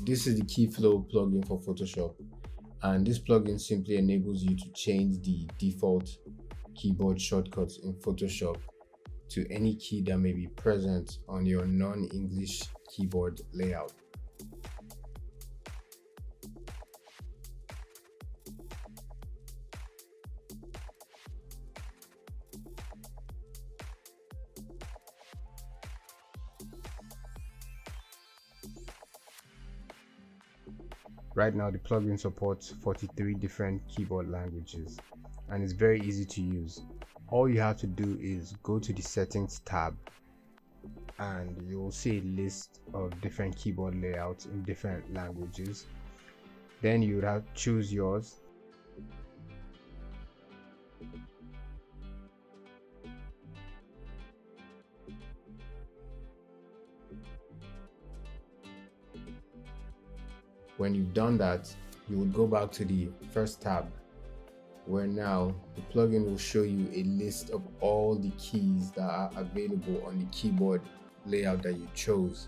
This is the KeyFlow plugin for Photoshop, and this plugin simply enables you to change the default keyboard shortcuts in Photoshop to any key that may be present on your non-English keyboard layout. Right now, the plugin supports 43 different keyboard languages and it's very easy to use. All you have to do is go to the settings tab and you will see a list of different keyboard layouts in different languages. Then you would have to choose yours. When you've done that, you would go back to the first tab, where now the plugin will show you a list of all the keys that are available on the keyboard layout that you chose.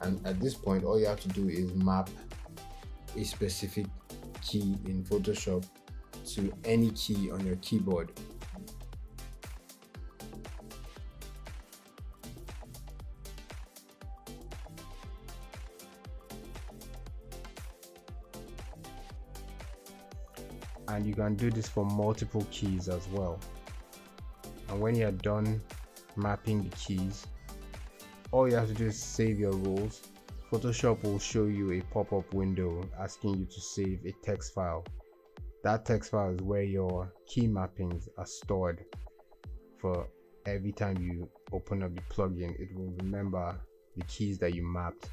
And at this point, all you have to do is map a specific key in Photoshop to any key on your keyboard. And you can do this for multiple keys as well. And when you're done mapping the keys, all you have to do is save your rules. Photoshop will show you a pop-up window asking you to save a text file. That text file is where your key mappings are stored. For every time you open up the plugin, it will remember the keys that you mapped.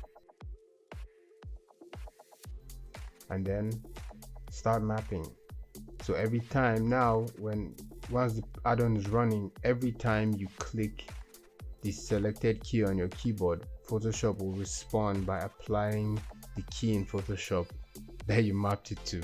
And then start mapping. So every time now, once the add-on is running, every time you click the selected key on your keyboard, Photoshop will respond by applying the key in Photoshop that you mapped it to.